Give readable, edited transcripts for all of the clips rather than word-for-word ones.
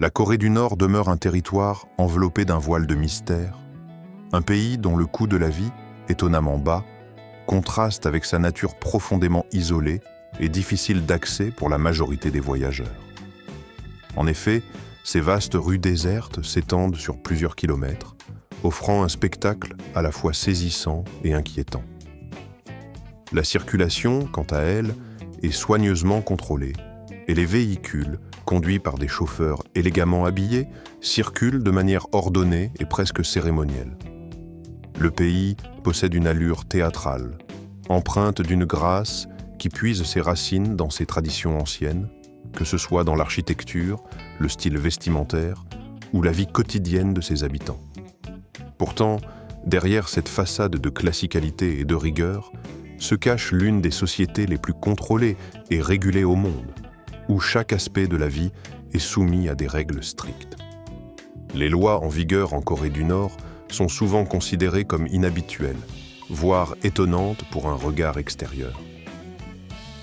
La Corée du Nord demeure un territoire enveloppé d'un voile de mystère, un pays dont le coût de la vie, étonnamment bas, contraste avec sa nature profondément isolée et difficile d'accès pour la majorité des voyageurs. En effet, ces vastes rues désertes s'étendent sur plusieurs kilomètres, offrant un spectacle à la fois saisissant et inquiétant. La circulation, quant à elle, est soigneusement contrôlée et les véhicules, conduits par des chauffeurs élégamment habillés, circulent de manière ordonnée et presque cérémonielle. Le pays possède une allure théâtrale, empreinte d'une grâce qui puise ses racines dans ses traditions anciennes, que ce soit dans l'architecture, le style vestimentaire ou la vie quotidienne de ses habitants. Pourtant, derrière cette façade de classicalité et de rigueur, se cache l'une des sociétés les plus contrôlées et régulées au monde, où chaque aspect de la vie est soumis à des règles strictes. Les lois en vigueur en Corée du Nord sont souvent considérées comme inhabituelles, voire étonnantes pour un regard extérieur.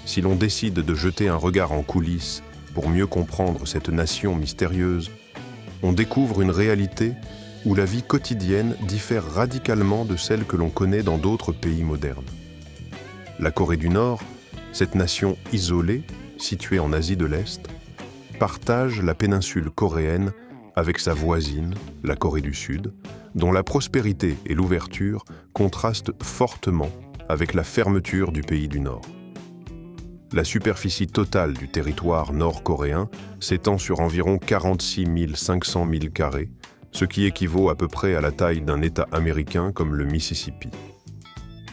Si l'on décide de jeter un regard en coulisses pour mieux comprendre cette nation mystérieuse, on découvre une réalité où la vie quotidienne diffère radicalement de celle que l'on connaît dans d'autres pays modernes. La Corée du Nord, cette nation isolée, située en Asie de l'Est, partage la péninsule coréenne avec sa voisine, la Corée du Sud, dont la prospérité et l'ouverture contrastent fortement avec la fermeture du pays du Nord. La superficie totale du territoire nord-coréen s'étend sur environ 46 500 milles carrés, ce qui équivaut à peu près à la taille d'un État américain comme le Mississippi.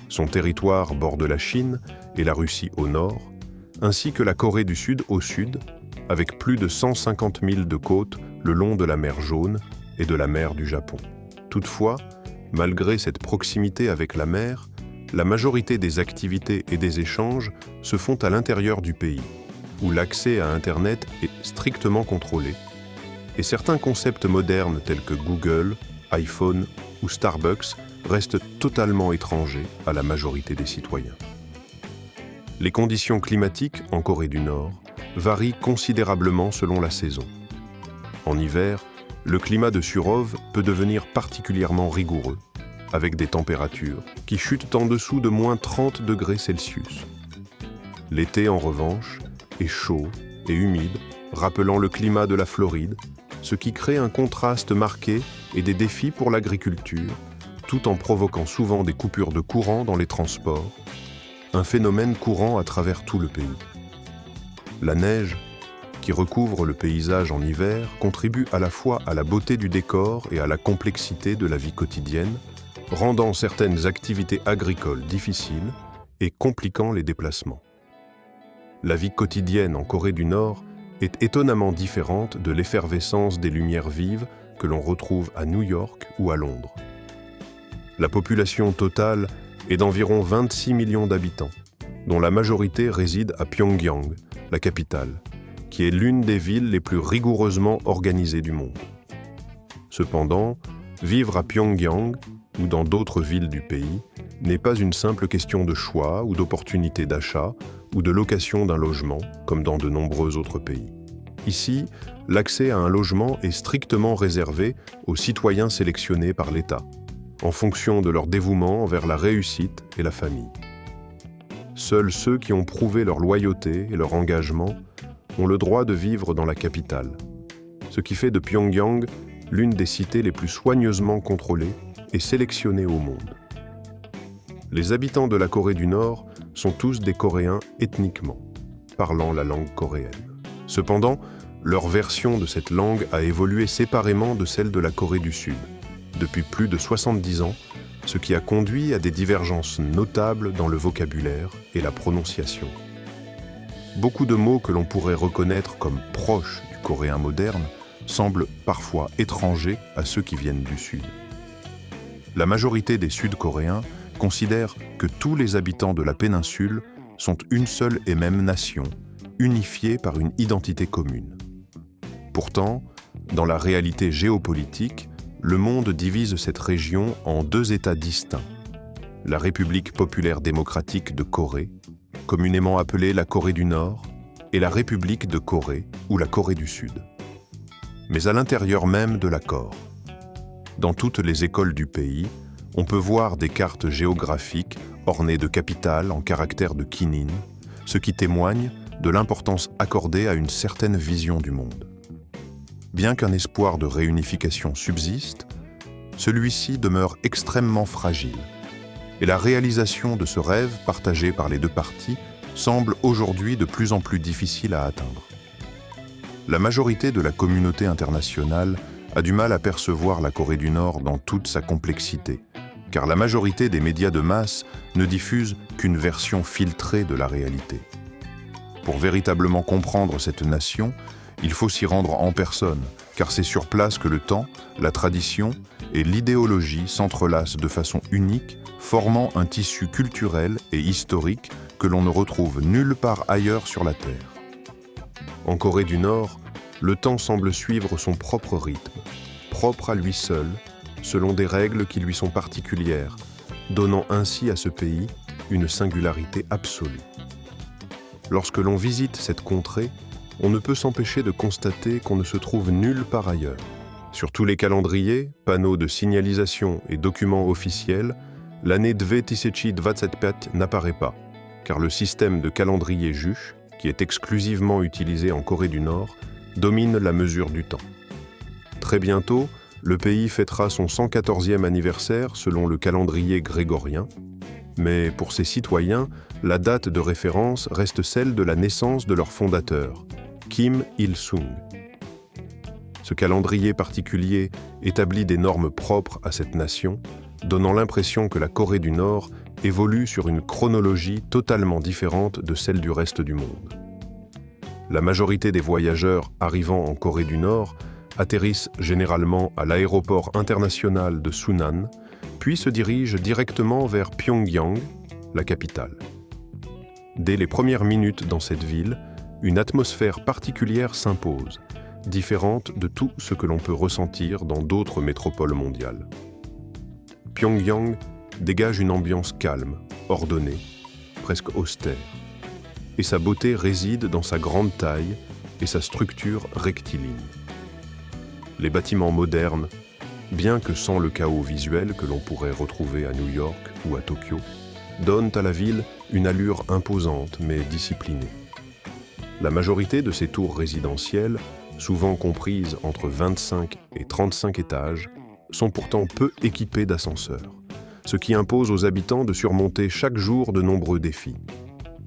Son territoire borde la Chine et la Russie au nord, ainsi que la Corée du Sud au sud, avec plus de 150 milles de côtes le long de la mer Jaune et de la mer du Japon. Toutefois, malgré cette proximité avec la mer, la majorité des activités et des échanges se font à l'intérieur du pays, où l'accès à Internet est strictement contrôlé, et certains concepts modernes tels que Google, iPhone ou Starbucks restent totalement étrangers à la majorité des citoyens. Les conditions climatiques en Corée du Nord varient considérablement selon la saison. En hiver, le climat de Surov peut devenir particulièrement rigoureux, avec des températures qui chutent en dessous de moins 30 degrés Celsius. L'été, en revanche, est chaud et humide, rappelant le climat de la Floride, ce qui crée un contraste marqué et des défis pour l'agriculture, tout en provoquant souvent des coupures de courant dans les transports, un phénomène courant à travers tout le pays. La neige, qui recouvre le paysage en hiver, contribue à la fois à la beauté du décor et à la complexité de la vie quotidienne, rendant certaines activités agricoles difficiles et compliquant les déplacements. La vie quotidienne en Corée du Nord est étonnamment différente de l'effervescence des lumières vives que l'on retrouve à New York ou à Londres. La population totale est d'environ 26 millions d'habitants, dont la majorité réside à Pyongyang, la capitale, qui est l'une des villes les plus rigoureusement organisées du monde. Cependant, vivre à Pyongyang ou dans d'autres villes du pays n'est pas une simple question de choix ou d'opportunité d'achat ou de location d'un logement, comme dans de nombreux autres pays. Ici, l'accès à un logement est strictement réservé aux citoyens sélectionnés par l'État, en fonction de leur dévouement envers la réussite et la famille. Seuls ceux qui ont prouvé leur loyauté et leur engagement ont le droit de vivre dans la capitale, ce qui fait de Pyongyang l'une des cités les plus soigneusement contrôlées et sélectionnées au monde. Les habitants de la Corée du Nord sont tous des Coréens ethniquement, parlant la langue coréenne. Cependant, leur version de cette langue a évolué séparément de celle de la Corée du Sud, depuis plus de 70 ans, ce qui a conduit à des divergences notables dans le vocabulaire et la prononciation. Beaucoup de mots que l'on pourrait reconnaître comme proches du coréen moderne semblent parfois étrangers à ceux qui viennent du Sud. La majorité des Sud-Coréens considèrent que tous les habitants de la péninsule sont une seule et même nation, unifiée par une identité commune. Pourtant, dans la réalité géopolitique, le monde divise cette région en deux États distincts. La République populaire démocratique de Corée, communément appelée la Corée du Nord, et la République de Corée ou la Corée du Sud. mais à l'intérieur même de l'accord. Dans toutes les écoles du pays, on peut voir des cartes géographiques ornées de capitales en caractères de quinine, ce qui témoigne de l'importance accordée à une certaine vision du monde. Bien qu'un espoir de réunification subsiste, celui-ci demeure extrêmement fragile, et la réalisation de ce rêve partagé par les deux parties semble aujourd'hui de plus en plus difficile à atteindre. La majorité de la communauté internationale a du mal à percevoir la Corée du Nord dans toute sa complexité, car la majorité des médias de masse ne diffusent qu'une version filtrée de la réalité. Pour véritablement comprendre cette nation, il faut s'y rendre en personne, car c'est sur place que le temps, la tradition et l'idéologie s'entrelacent de façon unique, formant un tissu culturel et historique que l'on ne retrouve nulle part ailleurs sur la Terre. En Corée du Nord, le temps semble suivre son propre rythme, propre à lui seul, selon des règles qui lui sont particulières, donnant ainsi à ce pays une singularité absolue. Lorsque l'on visite cette contrée, on ne peut s'empêcher de constater qu'on ne se trouve nulle part ailleurs. Sur tous les calendriers, panneaux de signalisation et documents officiels, l'année 2025 n'apparaît pas, car le système de calendrier Juche, qui est exclusivement utilisé en Corée du Nord, domine la mesure du temps. Très bientôt, le pays fêtera son 114e anniversaire selon le calendrier grégorien, mais pour ses citoyens, la date de référence reste celle de la naissance de leur fondateur, Kim Il-sung. Ce calendrier particulier établit des normes propres à cette nation, donnant l'impression que la Corée du Nord évolue sur une chronologie totalement différente de celle du reste du monde. La majorité des voyageurs arrivant en Corée du Nord atterrissent généralement à l'aéroport international de Sunan, puis se dirigent directement vers Pyongyang, la capitale. Dès les premières minutes dans cette ville, une atmosphère particulière s'impose, différente de tout ce que l'on peut ressentir dans d'autres métropoles mondiales. Pyongyang dégage une ambiance calme, ordonnée, presque austère, et sa beauté réside dans sa grande taille et sa structure rectiligne. Les bâtiments modernes, bien que sans le chaos visuel que l'on pourrait retrouver à New York ou à Tokyo, donnent à la ville une allure imposante mais disciplinée. La majorité de ces tours résidentielles, souvent comprises entre 25 et 35 étages, sont pourtant peu équipées d'ascenseurs, ce qui impose aux habitants de surmonter chaque jour de nombreux défis.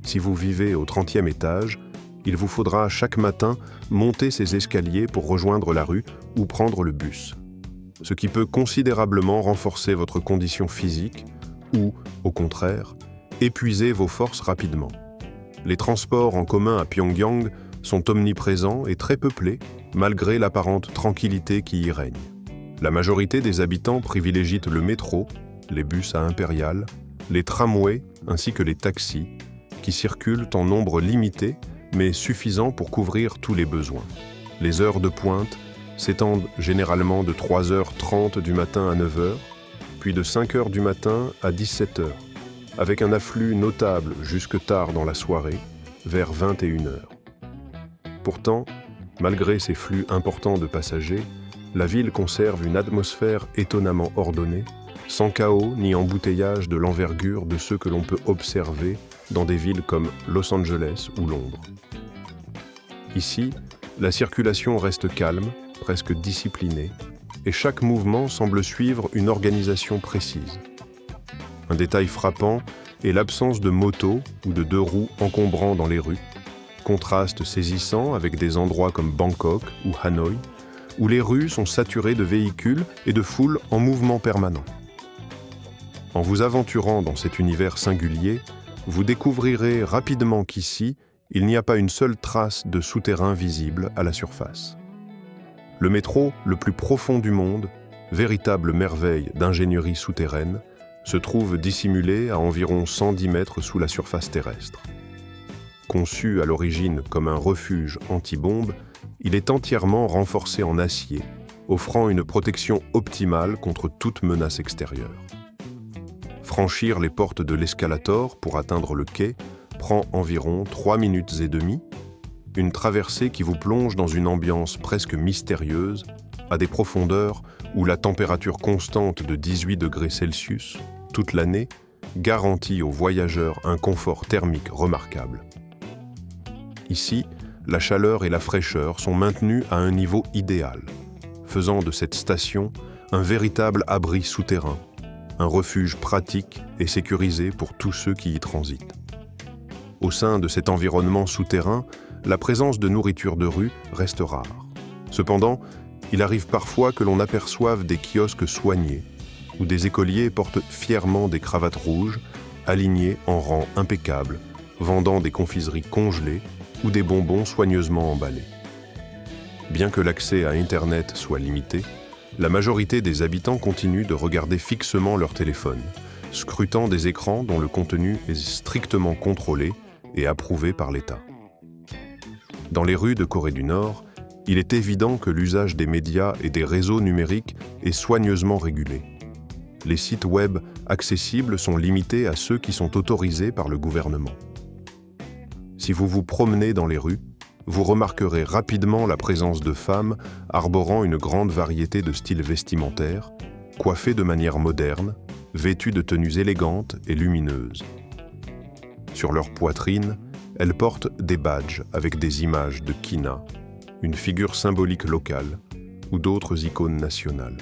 Si vous vivez au 30e étage, il vous faudra chaque matin monter ces escaliers pour rejoindre la rue ou prendre le bus, ce qui peut considérablement renforcer votre condition physique ou, au contraire, épuiser vos forces rapidement. Les transports en commun à Pyongyang sont omniprésents et très peuplés, malgré l'apparente tranquillité qui y règne. La majorité des habitants privilégient le métro, les bus à Impérial, les tramways ainsi que les taxis, qui circulent en nombre limité, mais suffisant pour couvrir tous les besoins. Les heures de pointe s'étendent généralement de 3h30 du matin à 9h, puis de 5h du matin à 17h, avec un afflux notable jusque tard dans la soirée, vers 21h. Pourtant, malgré ces flux importants de passagers, la ville conserve une atmosphère étonnamment ordonnée, sans chaos ni embouteillage de l'envergure de ceux que l'on peut observer dans des villes comme Los Angeles ou Londres. Ici, la circulation reste calme, presque disciplinée, et chaque mouvement semble suivre une organisation précise. Un détail frappant est l'absence de motos ou de deux roues encombrant dans les rues, contraste saisissant avec des endroits comme Bangkok ou Hanoï, où les rues sont saturées de véhicules et de foules en mouvement permanent. En vous aventurant dans cet univers singulier, vous découvrirez rapidement qu'ici, il n'y a pas une seule trace de souterrain visible à la surface. Le métro le plus profond du monde, véritable merveille d'ingénierie souterraine, se trouve dissimulé à environ 110 mètres sous la surface terrestre. Conçu à l'origine comme un refuge anti-bombe, il est entièrement renforcé en acier, offrant une protection optimale contre toute menace extérieure. Franchir les portes de l'escalator pour atteindre le quai prend environ 3 minutes et demie. une traversée qui vous plonge dans une ambiance presque mystérieuse, à des profondeurs où la température constante de 18 degrés Celsius, toute l'année, garantit aux voyageurs un confort thermique remarquable. Ici, la chaleur et la fraîcheur sont maintenues à un niveau idéal, faisant de cette station un véritable abri souterrain, un refuge pratique et sécurisé pour tous ceux qui y transitent. Au sein de cet environnement souterrain, la présence de nourriture de rue reste rare. Cependant, il arrive parfois que l'on aperçoive des kiosques soignés, où des écoliers portent fièrement des cravates rouges, alignées en rang impeccable, vendant des confiseries congelées ou des bonbons soigneusement emballés. Bien que l'accès à Internet soit limité, la majorité des habitants continuent de regarder fixement leur téléphone, scrutant des écrans dont le contenu est strictement contrôlé et approuvé par l'État. Dans les rues de Corée du Nord, il est évident que l'usage des médias et des réseaux numériques est soigneusement régulé. Les sites web accessibles sont limités à ceux qui sont autorisés par le gouvernement. Si vous vous promenez dans les rues, vous remarquerez rapidement la présence de femmes arborant une grande variété de styles vestimentaires, coiffées de manière moderne, vêtues de tenues élégantes et lumineuses. Sur leur poitrine, elles portent des badges avec des images de Kina, une figure symbolique locale, ou d'autres icônes nationales.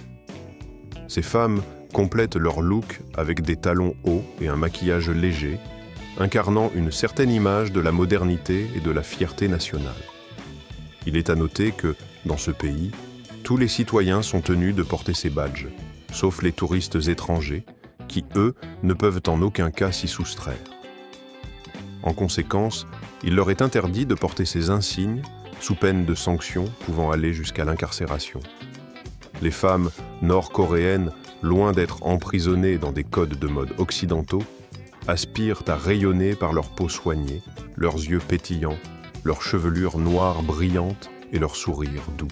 Ces femmes complètent leur look avec des talons hauts et un maquillage léger, incarnant une certaine image de la modernité et de la fierté nationale. Il est à noter que, dans ce pays, tous les citoyens sont tenus de porter ces badges, sauf les touristes étrangers, qui, eux, ne peuvent en aucun cas s'y soustraire. En conséquence, il leur est interdit de porter ces insignes, sous peine de sanctions pouvant aller jusqu'à l'incarcération. Les femmes nord-coréennes, loin d'être emprisonnées dans des codes de mode occidentaux, aspirent à rayonner par leur peau soignée, leurs yeux pétillants, leur chevelure noire brillante et leur sourire doux.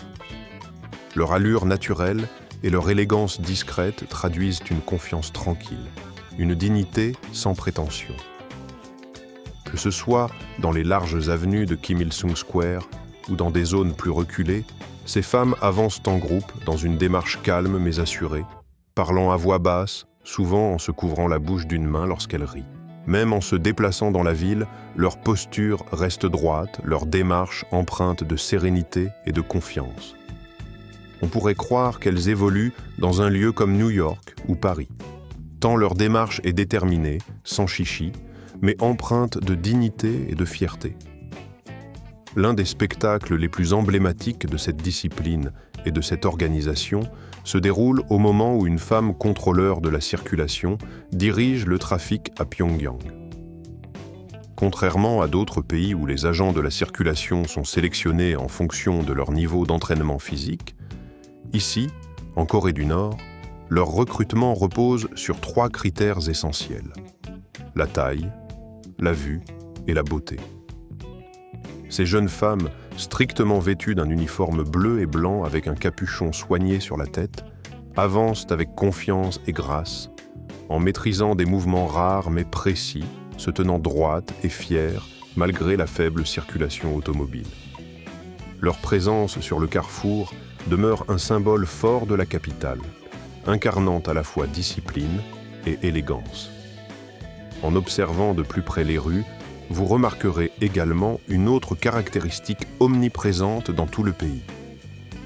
Leur allure naturelle et leur élégance discrète traduisent une confiance tranquille, une dignité sans prétention. Que ce soit dans les larges avenues de Kim Il-sung Square ou dans des zones plus reculées, ces femmes avancent en groupe dans une démarche calme mais assurée, parlant à voix basse, souvent en se couvrant la bouche d'une main lorsqu'elles rient. Même en se déplaçant dans la ville, leur posture reste droite, leur démarche empreinte de sérénité et de confiance. On pourrait croire qu'elles évoluent dans un lieu comme New York ou Paris. Tant leur démarche est déterminée, sans chichi, mais empreinte de dignité et de fierté. L'un des spectacles les plus emblématiques de cette discipline et de cette organisation se déroule au moment où une femme contrôleur de la circulation dirige le trafic à Pyongyang. Contrairement à d'autres pays où les agents de la circulation sont sélectionnés en fonction de leur niveau d'entraînement physique, ici, en Corée du Nord, leur recrutement repose sur 3 critères essentiels: la taille, la vue et la beauté. Ces jeunes femmes, strictement vêtues d'un uniforme bleu et blanc avec un capuchon soigné sur la tête, avancent avec confiance et grâce, en maîtrisant des mouvements rares mais précis, se tenant droites et fières malgré la faible circulation automobile. Leur présence sur le carrefour demeure un symbole fort de la capitale, incarnant à la fois discipline et élégance. En observant de plus près les rues, vous remarquerez également une autre caractéristique omniprésente dans tout le pays: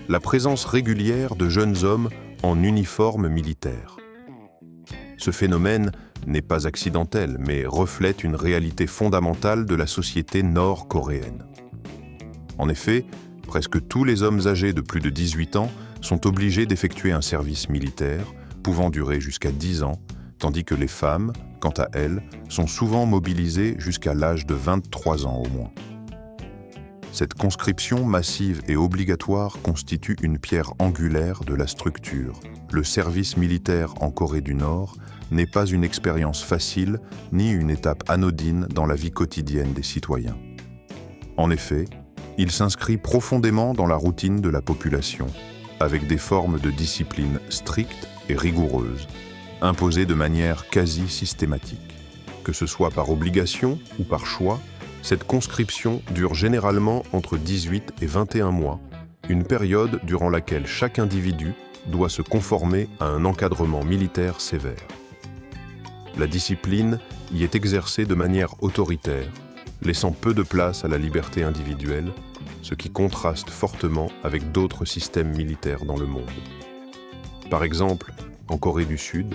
la présence régulière de jeunes hommes en uniforme militaire. Ce phénomène n'est pas accidentel, mais reflète une réalité fondamentale de la société nord-coréenne. En effet, presque tous les hommes âgés de plus de 18 ans sont obligés d'effectuer un service militaire, pouvant durer jusqu'à 10 ans, tandis que les femmes, quant à elles, sont souvent mobilisées jusqu'à l'âge de 23 ans au moins. Cette conscription massive et obligatoire constitue une pierre angulaire de la structure. Le service militaire en Corée du Nord n'est pas une expérience facile ni une étape anodine dans la vie quotidienne des citoyens. En effet, il s'inscrit profondément dans la routine de la population, avec des formes de discipline strictes et rigoureuses, imposées de manière quasi systématique. Que ce soit par obligation ou par choix, Cette conscription dure généralement entre 18 et 21 mois, une période durant laquelle chaque individu doit se conformer à un encadrement militaire sévère. La discipline y est exercée de manière autoritaire, laissant peu de place à la liberté individuelle, ce qui contraste fortement avec d'autres systèmes militaires dans le monde. Par exemple, en Corée du Sud,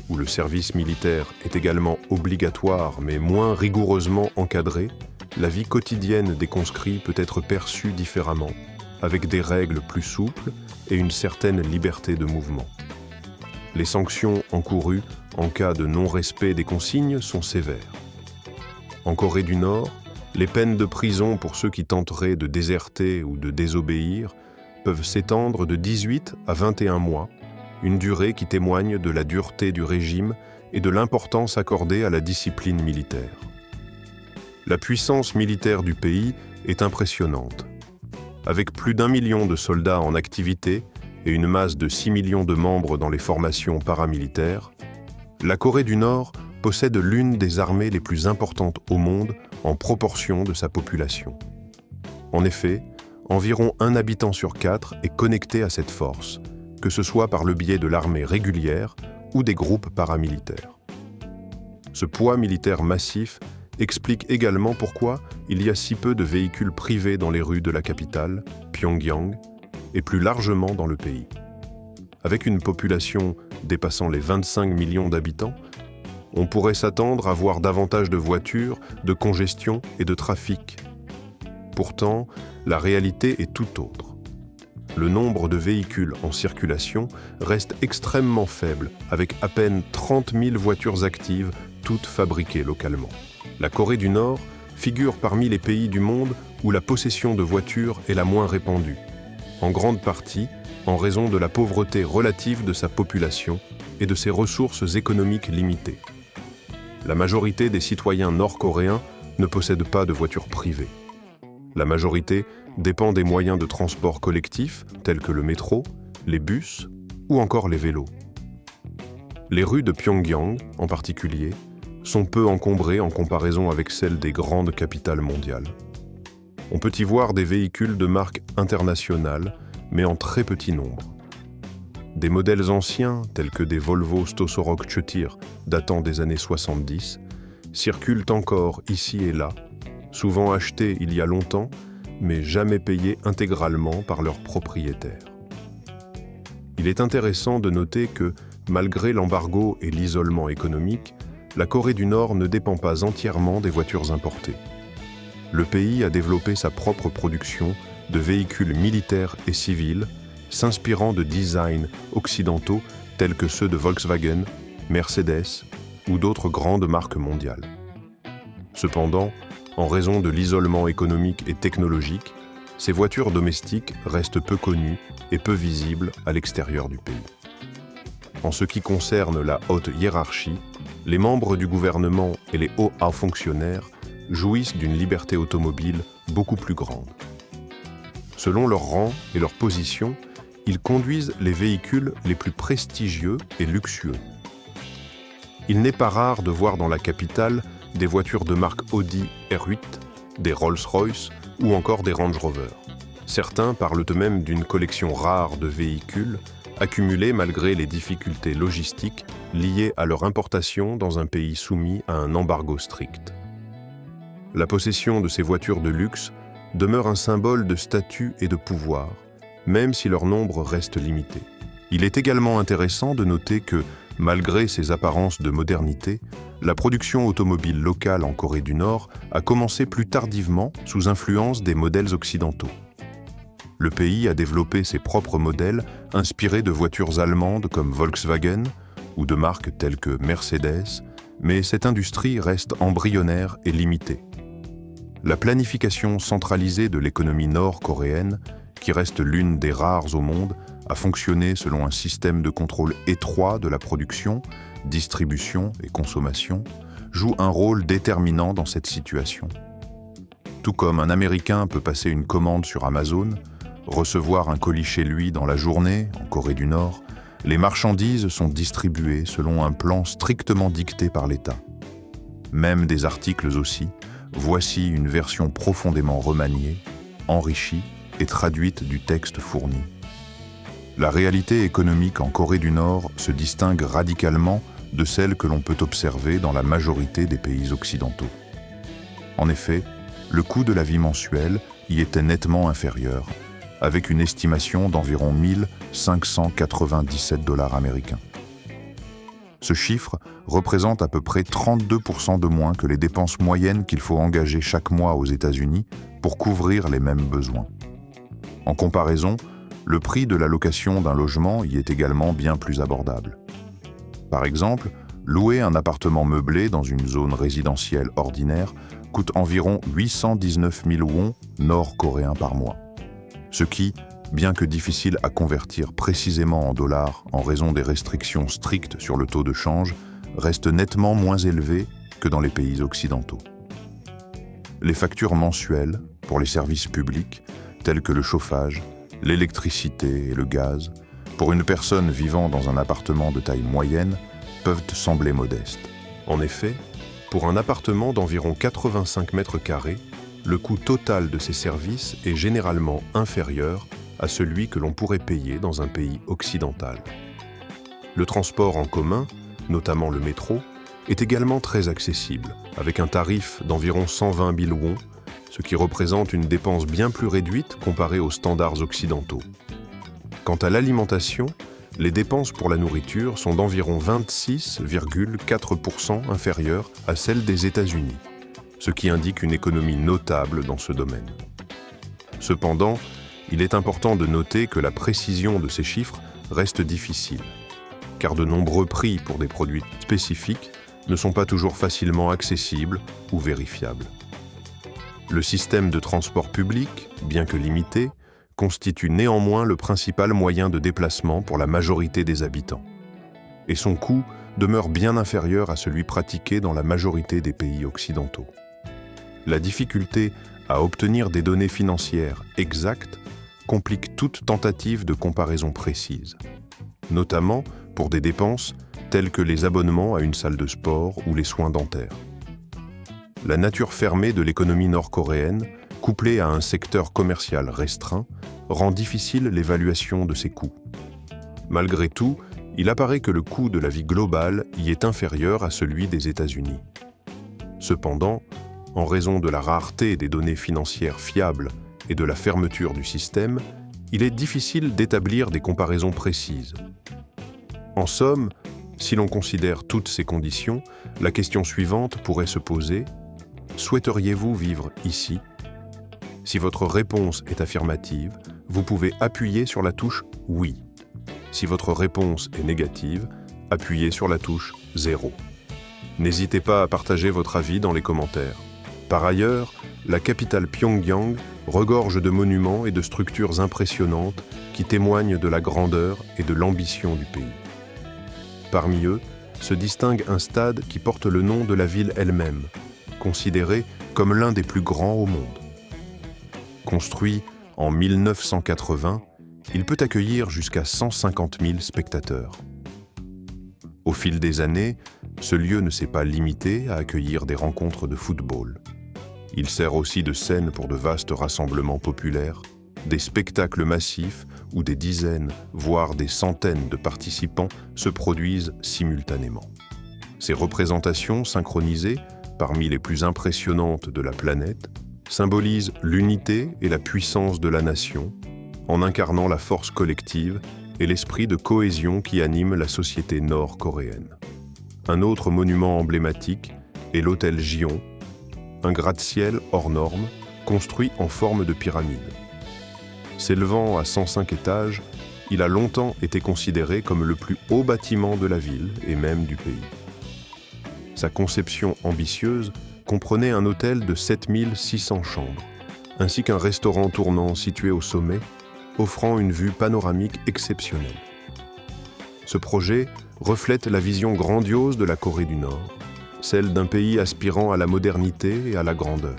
où le service militaire est également obligatoire mais moins rigoureusement encadré, la vie quotidienne des conscrits peut être perçue différemment, avec des règles plus souples et une certaine liberté de mouvement. Les sanctions encourues en cas de non-respect des consignes sont sévères. En Corée du Nord, les peines de prison pour ceux qui tenteraient de déserter ou de désobéir peuvent s'étendre de 18 à 21 mois, une durée qui témoigne de la dureté du régime et de l'importance accordée à la discipline militaire. La puissance militaire du pays est impressionnante. Avec plus d'1 million de soldats en activité et une masse de 6 millions de membres dans les formations paramilitaires, la Corée du Nord possède l'une des armées les plus importantes au monde en proportion de sa population. En effet, environ 1 habitant sur 4 est connecté à cette force, que ce soit par le biais de l'armée régulière ou des groupes paramilitaires. Ce poids militaire massif explique également pourquoi il y a si peu de véhicules privés dans les rues de la capitale, Pyongyang, et plus largement dans le pays. Avec une population dépassant les 25 millions d'habitants, on pourrait s'attendre à voir davantage de voitures, de congestion et de trafic. Pourtant, la réalité est tout autre. Le nombre de véhicules en circulation reste extrêmement faible, avec à peine 30 000 voitures actives, toutes fabriquées localement. La Corée du Nord figure parmi les pays du monde où la possession de voitures est la moins répandue, en grande partie en raison de la pauvreté relative de sa population et de ses ressources économiques limitées. La majorité des citoyens nord-coréens ne possèdent pas de voiture privée. La majorité dépend des moyens de transport collectifs tels que le métro, les bus ou encore les vélos. Les rues de Pyongyang, en particulier, sont peu encombrées en comparaison avec celles des grandes capitales mondiales. On peut y voir des véhicules de marque internationale, mais en très petit nombre. Des modèles anciens, tels que des Volvo Stosorok Chetir datant des années 70, circulent encore ici et là, souvent achetés il y a longtemps, mais jamais payés intégralement par leurs propriétaires. Il est intéressant de noter que, malgré l'embargo et l'isolement économique, la Corée du Nord ne dépend pas entièrement des voitures importées. Le pays a développé sa propre production de véhicules militaires et civils, s'inspirant de designs occidentaux tels que ceux de Volkswagen, Mercedes ou d'autres grandes marques mondiales. Cependant, en raison de l'isolement économique et technologique, ces voitures domestiques restent peu connues et peu visibles à l'extérieur du pays. En ce qui concerne la haute hiérarchie, les membres du gouvernement et les hauts fonctionnaires jouissent d'une liberté automobile beaucoup plus grande. Selon leur rang et leur position, ils conduisent les véhicules les plus prestigieux et luxueux. Il n'est pas rare de voir dans la capitale des voitures de marque Audi R8, des Rolls-Royce ou encore des Range Rover. Certains parlent eux-mêmes d'une collection rare de véhicules accumulés malgré les difficultés logistiques liées à leur importation dans un pays soumis à un embargo strict. La possession de ces voitures de luxe demeure un symbole de statut et de pouvoir, même si leur nombre reste limité. Il est également intéressant de noter que, malgré ces apparences de modernité, la production automobile locale en Corée du Nord a commencé plus tardivement sous influence des modèles occidentaux. Le pays a développé ses propres modèles inspirés de voitures allemandes comme Volkswagen ou de marques telles que Mercedes, mais cette industrie reste embryonnaire et limitée. La planification centralisée de l'économie nord-coréenne, qui reste l'une des rares au monde, a fonctionné selon un système de contrôle étroit de la production, distribution et consommation, joue un rôle déterminant dans cette situation. Tout comme un Américain peut passer une commande sur Amazon, recevoir un colis chez lui dans la journée, en Corée du Nord, les marchandises sont distribuées selon un plan strictement dicté par l'État. Même des articles aussi, voici une version profondément remaniée, enrichie et traduite du texte fourni. La réalité économique en Corée du Nord se distingue radicalement de celle que l'on peut observer dans la majorité des pays occidentaux. En effet, le coût de la vie mensuelle y était nettement inférieur, avec une estimation d'environ 1 597 $ américains. Ce chiffre représente à peu près 32% de moins que les dépenses moyennes qu'il faut engager chaque mois aux États-Unis pour couvrir les mêmes besoins. En comparaison, le prix de la location d'un logement y est également bien plus abordable. Par exemple, louer un appartement meublé dans une zone résidentielle ordinaire coûte environ 819 000 wons nord-coréens par mois. Ce qui, bien que difficile à convertir précisément en dollars en raison des restrictions strictes sur le taux de change, reste nettement moins élevé que dans les pays occidentaux. Les factures mensuelles pour les services publics, tels que le chauffage, l'électricité et le gaz, pour une personne vivant dans un appartement de taille moyenne, peuvent sembler modestes. En effet, pour un appartement d'environ 85 mètres carrés, le coût total de ces services est généralement inférieur à celui que l'on pourrait payer dans un pays occidental. Le transport en commun, notamment le métro, est également très accessible, avec un tarif d'environ 120 000 wons, ce qui représente une dépense bien plus réduite comparée aux standards occidentaux. Quant à l'alimentation, les dépenses pour la nourriture sont d'environ 26,4% inférieures à celles des États-Unis, ce qui indique une économie notable dans ce domaine. Cependant, il est important de noter que la précision de ces chiffres reste difficile, car de nombreux prix pour des produits spécifiques ne sont pas toujours facilement accessibles ou vérifiables. Le système de transport public, bien que limité, constitue néanmoins le principal moyen de déplacement pour la majorité des habitants, et son coût demeure bien inférieur à celui pratiqué dans la majorité des pays occidentaux. La difficulté à obtenir des données financières exactes complique toute tentative de comparaison précise, notamment pour des dépenses telles que les abonnements à une salle de sport ou les soins dentaires. La nature fermée de l'économie nord-coréenne, couplée à un secteur commercial restreint, rend difficile l'évaluation de ces coûts. Malgré tout, il apparaît que le coût de la vie globale y est inférieur à celui des États-Unis. Cependant, en raison de la rareté des données financières fiables et de la fermeture du système, il est difficile d'établir des comparaisons précises. En somme, si l'on considère toutes ces conditions, la question suivante pourrait se poser : souhaiteriez-vous vivre ici ? Si votre réponse est affirmative, vous pouvez appuyer sur la touche « Oui ». Si votre réponse est négative, appuyez sur la touche « 0 ». N'hésitez pas à partager votre avis dans les commentaires. Par ailleurs, la capitale Pyongyang regorge de monuments et de structures impressionnantes qui témoignent de la grandeur et de l'ambition du pays. Parmi eux, se distingue un stade qui porte le nom de la ville elle-même, considéré comme l'un des plus grands au monde. Construit en 1980, il peut accueillir jusqu'à 150 000 spectateurs. Au fil des années, ce lieu ne s'est pas limité à accueillir des rencontres de football. Il sert aussi de scène pour de vastes rassemblements populaires, des spectacles massifs où des dizaines, voire des centaines de participants se produisent simultanément. Ces représentations synchronisées, parmi les plus impressionnantes de la planète, symbolisent l'unité et la puissance de la nation, en incarnant la force collective et l'esprit de cohésion qui anime la société nord-coréenne. Un autre monument emblématique est l'hôtel Gion, un gratte-ciel hors norme construit en forme de pyramide. S'élevant à 105 étages, il a longtemps été considéré comme le plus haut bâtiment de la ville et même du pays. Sa conception ambitieuse comprenait un hôtel de 7600 chambres, ainsi qu'un restaurant tournant situé au sommet, offrant une vue panoramique exceptionnelle. Ce projet reflète la vision grandiose de la Corée du Nord, celle d'un pays aspirant à la modernité et à la grandeur.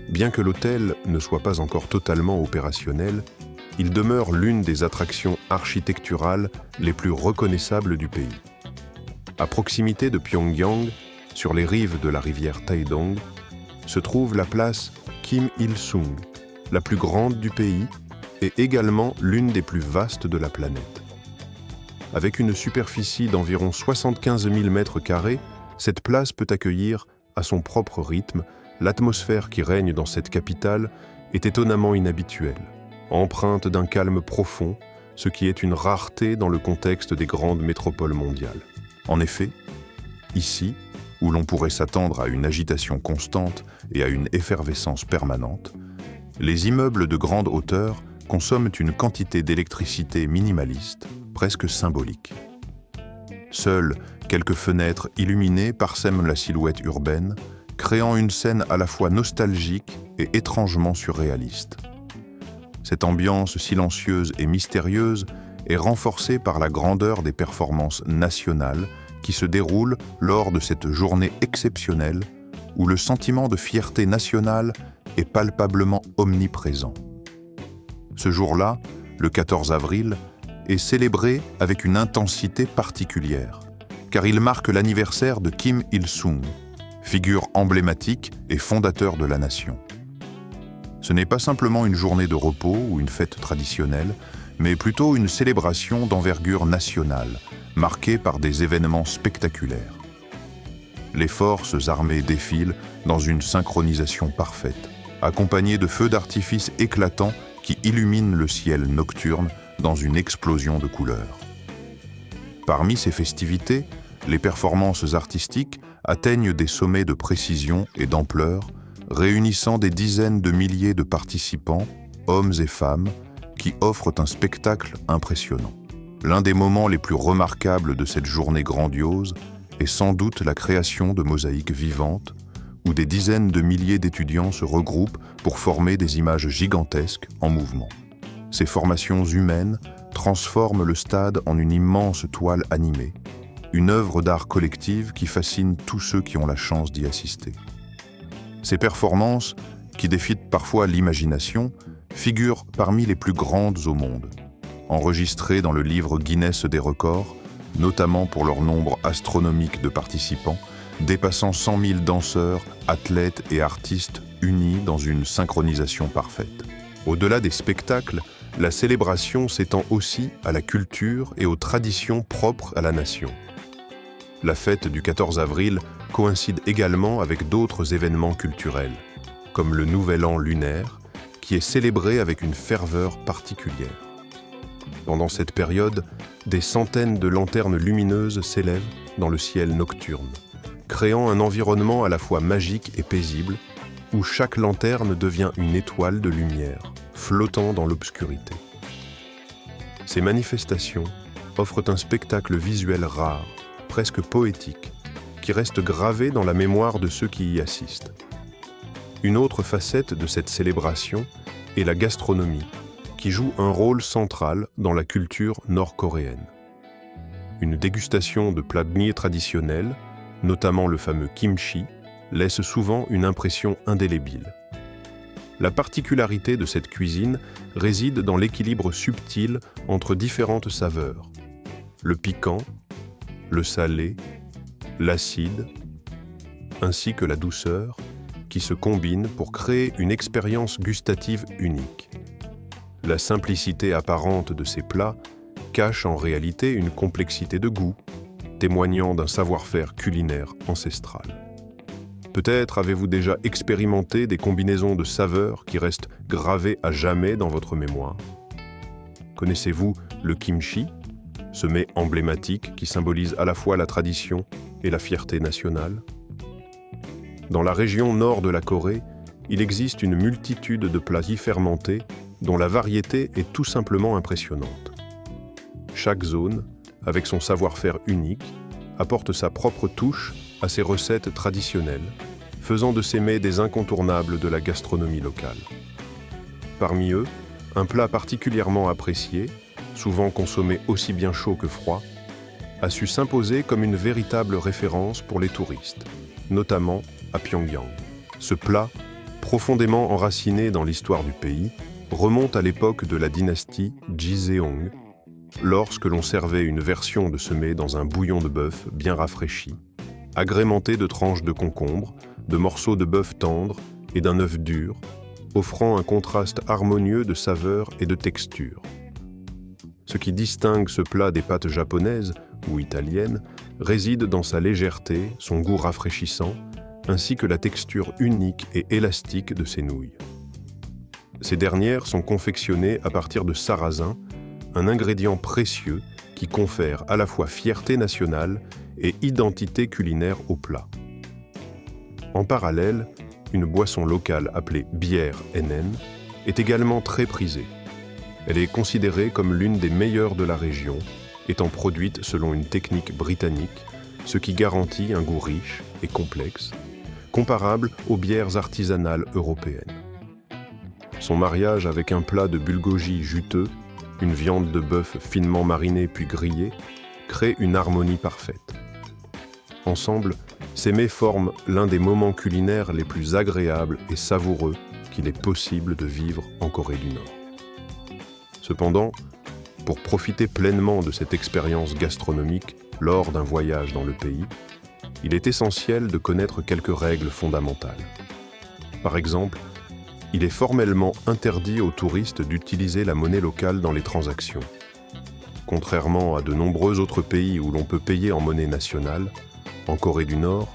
Bien que l'hôtel ne soit pas encore totalement opérationnel, il demeure l'une des attractions architecturales les plus reconnaissables du pays. À proximité de Pyongyang, sur les rives de la rivière Taedong, se trouve la place Kim Il-sung, la plus grande du pays et également l'une des plus vastes de la planète. Avec une superficie d'environ 75 000 mètres carrés, cette place peut accueillir, à son propre rythme, l'atmosphère qui règne dans cette capitale est étonnamment inhabituelle, empreinte d'un calme profond, ce qui est une rareté dans le contexte des grandes métropoles mondiales. En effet, ici, où l'on pourrait s'attendre à une agitation constante et à une effervescence permanente, les immeubles de grande hauteur consomment une quantité d'électricité minimaliste, presque symbolique. Seules quelques fenêtres illuminées parsèment la silhouette urbaine, créant une scène à la fois nostalgique et étrangement surréaliste. Cette ambiance silencieuse et mystérieuse est renforcée par la grandeur des performances nationales qui se déroulent lors de cette journée exceptionnelle où le sentiment de fierté nationale est palpablement omniprésent. Ce jour-là, le 14 avril, est célébré avec une intensité particulière, car il marque l'anniversaire de Kim Il-sung, figure emblématique et fondateur de la nation. Ce n'est pas simplement une journée de repos ou une fête traditionnelle, mais plutôt une célébration d'envergure nationale, marquée par des événements spectaculaires. Les forces armées défilent dans une synchronisation parfaite, accompagnées de feux d'artifice éclatants qui illuminent le ciel nocturne dans une explosion de couleurs. Parmi ces festivités, les performances artistiques atteignent des sommets de précision et d'ampleur, réunissant des dizaines de milliers de participants, hommes et femmes, qui offrent un spectacle impressionnant. L'un des moments les plus remarquables de cette journée grandiose est sans doute la création de mosaïques vivantes, où des dizaines de milliers d'étudiants se regroupent pour former des images gigantesques en mouvement. Ces formations humaines transforment le stade en une immense toile animée, une œuvre d'art collective qui fascine tous ceux qui ont la chance d'y assister. Ces performances, qui défient parfois l'imagination, figurent parmi les plus grandes au monde, enregistrées dans le livre Guinness des records, notamment pour leur nombre astronomique de participants, dépassant 100 000 danseurs, athlètes et artistes unis dans une synchronisation parfaite. Au-delà des spectacles, la célébration s'étend aussi à la culture et aux traditions propres à la nation. La fête du 14 avril coïncide également avec d'autres événements culturels, comme le Nouvel An lunaire, qui est célébré avec une ferveur particulière. Pendant cette période, des centaines de lanternes lumineuses s'élèvent dans le ciel nocturne, créant un environnement à la fois magique et paisible, où chaque lanterne devient une étoile de lumière, flottant dans l'obscurité. Ces manifestations offrent un spectacle visuel rare, presque poétique, qui reste gravé dans la mémoire de ceux qui y assistent. Une autre facette de cette célébration est la gastronomie, qui joue un rôle central dans la culture nord-coréenne. Une dégustation de plats khmer traditionnels, notamment le fameux kimchi, laisse souvent une impression indélébile. La particularité de cette cuisine réside dans l'équilibre subtil entre différentes saveurs, le piquant, le salé, l'acide, ainsi que la douceur, qui se combinent pour créer une expérience gustative unique. La simplicité apparente de ces plats cache en réalité une complexité de goût, témoignant d'un savoir-faire culinaire ancestral. Peut-être avez-vous déjà expérimenté des combinaisons de saveurs qui restent gravées à jamais dans votre mémoire. Connaissez-vous le kimchi, ce mets emblématique qui symbolise à la fois la tradition et la fierté nationale? Dans la région nord de la Corée, il existe une multitude de plats fermentés dont la variété est tout simplement impressionnante. Chaque zone, avec son savoir-faire unique, apporte sa propre touche à ses recettes traditionnelles, faisant de ces mets des incontournables de la gastronomie locale. Parmi eux, un plat particulièrement apprécié, souvent consommé aussi bien chaud que froid, a su s'imposer comme une véritable référence pour les touristes, notamment à Pyongyang. Ce plat, profondément enraciné dans l'histoire du pays, remonte à l'époque de la dynastie Joseon, lorsque l'on servait une version de ce mets dans un bouillon de bœuf bien rafraîchi, agrémenté de tranches de concombre, de morceaux de bœuf tendre et d'un œuf dur, offrant un contraste harmonieux de saveurs et de textures. Ce qui distingue ce plat des pâtes japonaises ou italiennes réside dans sa légèreté, son goût rafraîchissant, ainsi que la texture unique et élastique de ses nouilles. Ces dernières sont confectionnées à partir de sarrasin, un ingrédient précieux qui confère à la fois fierté nationale et identité culinaire au plat. En parallèle, une boisson locale appelée bière NN est également très prisée. Elle est considérée comme l'une des meilleures de la région, étant produite selon une technique britannique, ce qui garantit un goût riche et complexe, comparable aux bières artisanales européennes. Son mariage avec un plat de bulgogi juteux, une viande de bœuf finement marinée puis grillée, crée une harmonie parfaite. Ensemble, ces mets forment l'un des moments culinaires les plus agréables et savoureux qu'il est possible de vivre en Corée du Nord. Cependant, pour profiter pleinement de cette expérience gastronomique lors d'un voyage dans le pays, il est essentiel de connaître quelques règles fondamentales. Par exemple, il est formellement interdit aux touristes d'utiliser la monnaie locale dans les transactions. Contrairement à de nombreux autres pays où l'on peut payer en monnaie nationale, en Corée du Nord,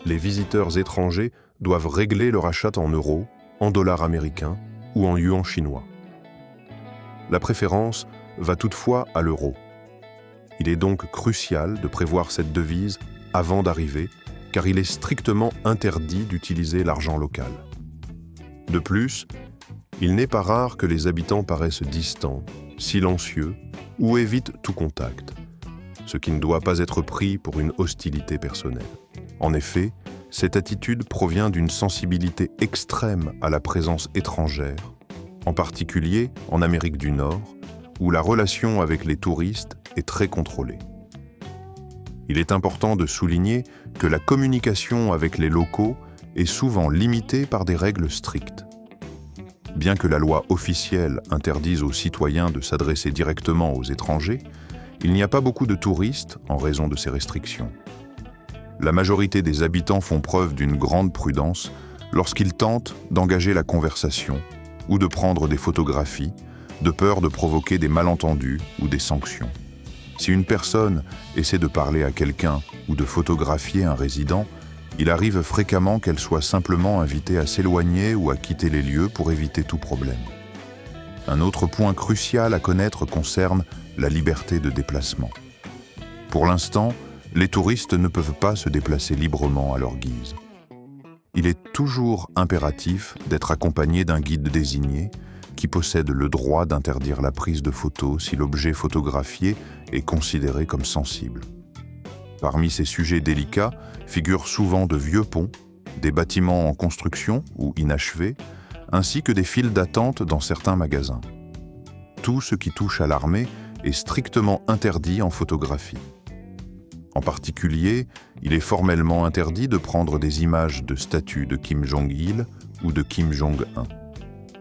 les visiteurs étrangers doivent régler leur achat en euros, en dollars américains ou en yuan chinois. La préférence va toutefois à l'euro. Il est donc crucial de prévoir cette devise avant d'arriver, car il est strictement interdit d'utiliser l'argent local. De plus, il n'est pas rare que les habitants paraissent distants, silencieux ou évitent tout contact, ce qui ne doit pas être pris pour une hostilité personnelle. En effet, cette attitude provient d'une sensibilité extrême à la présence étrangère, en particulier en Amérique du Nord, où la relation avec les touristes est très contrôlée. Il est important de souligner que la communication avec les locaux est souvent limitée par des règles strictes. Bien que la loi officielle interdise aux citoyens de s'adresser directement aux étrangers, il n'y a pas beaucoup de touristes en raison de ces restrictions. La majorité des habitants font preuve d'une grande prudence lorsqu'ils tentent d'engager la conversation ou de prendre des photographies, de peur de provoquer des malentendus ou des sanctions. Si une personne essaie de parler à quelqu'un ou de photographier un résident, il arrive fréquemment qu'elle soit simplement invitée à s'éloigner ou à quitter les lieux pour éviter tout problème. Un autre point crucial à connaître concerne la liberté de déplacement. Pour l'instant, les touristes ne peuvent pas se déplacer librement à leur guise. Il est toujours impératif d'être accompagné d'un guide désigné qui possède le droit d'interdire la prise de photos si l'objet photographié est considéré comme sensible. Parmi ces sujets délicats figurent souvent de vieux ponts, des bâtiments en construction ou inachevés, ainsi que des files d'attente dans certains magasins. Tout ce qui touche à l'armée est strictement interdit en photographie. En particulier, il est formellement interdit de prendre des images de statues de Kim Jong-il ou de Kim Jong-un.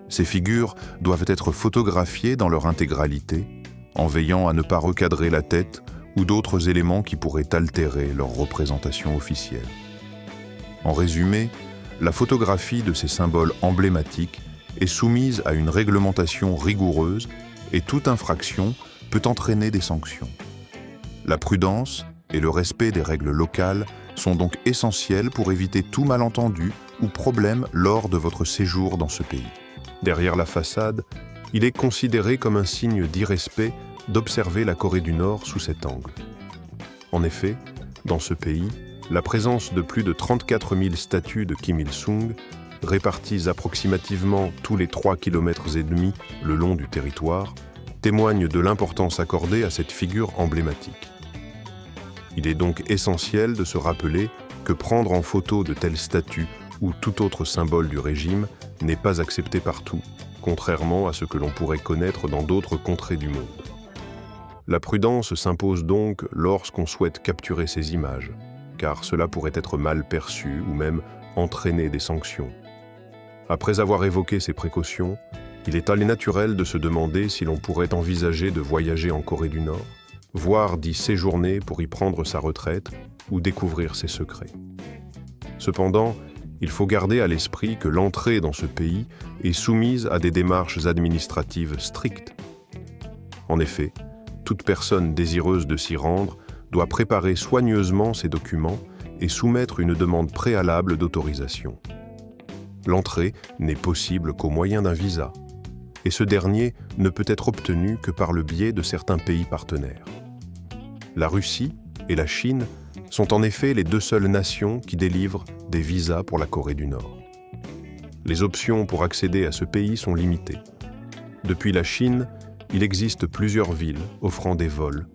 Ces figures doivent être photographiées dans leur intégralité, en veillant à ne pas recadrer la tête ou d'autres éléments qui pourraient altérer leur représentation officielle. En résumé, la photographie de ces symboles emblématiques est soumise à une réglementation rigoureuse et toute infraction peut entraîner des sanctions. La prudence et le respect des règles locales sont donc essentiels pour éviter tout malentendu ou problème lors de votre séjour dans ce pays. Derrière la façade, il est considéré comme un signe d'irrespect d'observer la Corée du Nord sous cet angle. En effet, dans ce pays, la présence de plus de 34 000 statues de Kim Il-sung, réparties approximativement tous les 3,5 km le long du territoire, témoigne de l'importance accordée à cette figure emblématique. Il est donc essentiel de se rappeler que prendre en photo de telles statues ou tout autre symbole du régime n'est pas accepté partout, contrairement à ce que l'on pourrait connaître dans d'autres contrées du monde. La prudence s'impose donc lorsqu'on souhaite capturer ces images, car cela pourrait être mal perçu ou même entraîner des sanctions. Après avoir évoqué ces précautions, il est allé naturel de se demander si l'on pourrait envisager de voyager en Corée du Nord, voire d'y séjourner pour y prendre sa retraite ou découvrir ses secrets. Cependant, il faut garder à l'esprit que l'entrée dans ce pays est soumise à des démarches administratives strictes. En effet, toute personne désireuse de s'y rendre doit préparer soigneusement ses documents et soumettre une demande préalable d'autorisation. L'entrée n'est possible qu'au moyen d'un visa, et ce dernier ne peut être obtenu que par le biais de certains pays partenaires. La Russie et la Chine sont en effet les deux seules nations qui délivrent des visas pour la Corée du Nord. Les options pour accéder à ce pays sont limitées. Depuis la Chine, il existe plusieurs villes offrant des vols,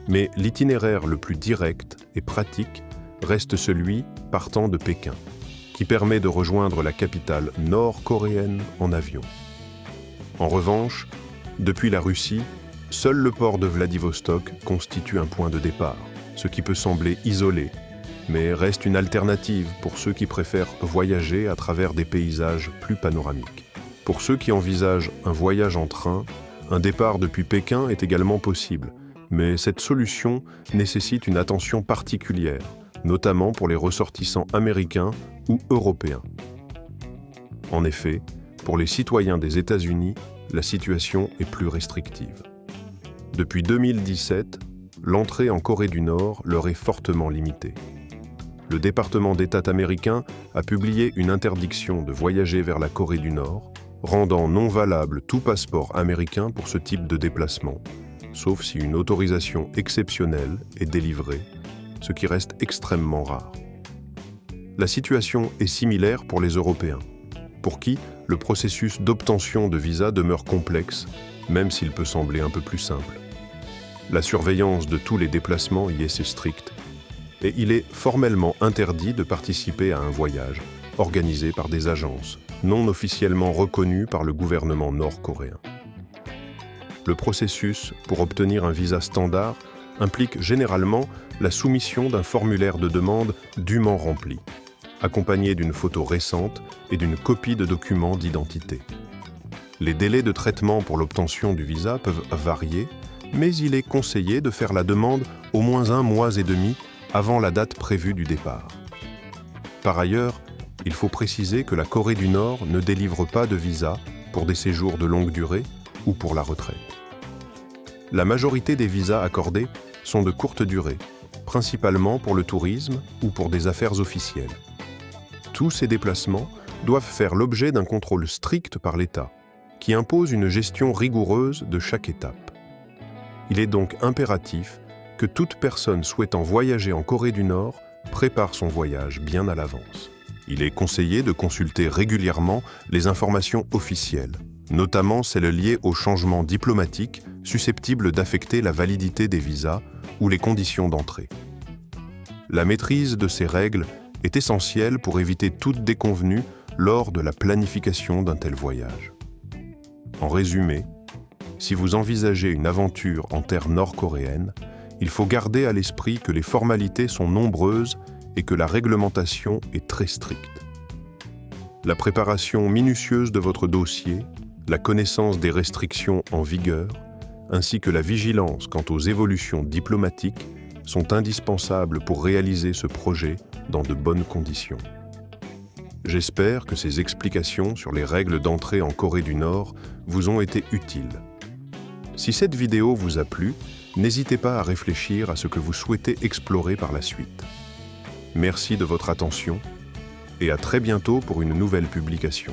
mais l'itinéraire le plus direct et pratique reste celui partant de Pékin, qui permet de rejoindre la capitale nord-coréenne en avion. En revanche, depuis la Russie, seul le port de Vladivostok constitue un point de départ, ce qui peut sembler isolé, mais reste une alternative pour ceux qui préfèrent voyager à travers des paysages plus panoramiques. Pour ceux qui envisagent un voyage en train, un départ depuis Pékin est également possible, mais cette solution nécessite une attention particulière, notamment pour les ressortissants américains ou européens. En effet, pour les citoyens des États-Unis, la situation est plus restrictive. Depuis 2017, l'entrée en Corée du Nord leur est fortement limitée. Le département d'État américain a publié une interdiction de voyager vers la Corée du Nord, rendant non valable tout passeport américain pour ce type de déplacement, sauf si une autorisation exceptionnelle est délivrée, ce qui reste extrêmement rare. La situation est similaire pour les Européens, pour qui le processus d'obtention de visa demeure complexe, même s'il peut sembler un peu plus simple. La surveillance de tous les déplacements y est stricte, et il est formellement interdit de participer à un voyage organisé par des agences non officiellement reconnues par le gouvernement nord-coréen. Le processus pour obtenir un visa standard implique généralement la soumission d'un formulaire de demande dûment rempli, accompagné d'une photo récente et d'une copie de documents d'identité. Les délais de traitement pour l'obtention du visa peuvent varier, mais il est conseillé de faire la demande au moins 1 mois et demi avant la date prévue du départ. Par ailleurs, il faut préciser que la Corée du Nord ne délivre pas de visa pour des séjours de longue durée ou pour la retraite. La majorité des visas accordés sont de courte durée, principalement pour le tourisme ou pour des affaires officielles. Tous ces déplacements doivent faire l'objet d'un contrôle strict par l'État, qui impose une gestion rigoureuse de chaque étape. Il est donc impératif que toute personne souhaitant voyager en Corée du Nord prépare son voyage bien à l'avance. Il est conseillé de consulter régulièrement les informations officielles, notamment celles liées aux changements diplomatiques susceptibles d'affecter la validité des visas ou les conditions d'entrée. La maîtrise de ces règles est essentielle pour éviter toute déconvenue lors de la planification d'un tel voyage. En résumé, si vous envisagez une aventure en terre nord-coréenne, il faut garder à l'esprit que les formalités sont nombreuses et que la réglementation est très stricte. La préparation minutieuse de votre dossier, la connaissance des restrictions en vigueur, ainsi que la vigilance quant aux évolutions diplomatiques sont indispensables pour réaliser ce projet dans de bonnes conditions. J'espère que ces explications sur les règles d'entrée en Corée du Nord vous ont été utiles. Si cette vidéo vous a plu, n'hésitez pas à réfléchir à ce que vous souhaitez explorer par la suite. Merci de votre attention et à très bientôt pour une nouvelle publication.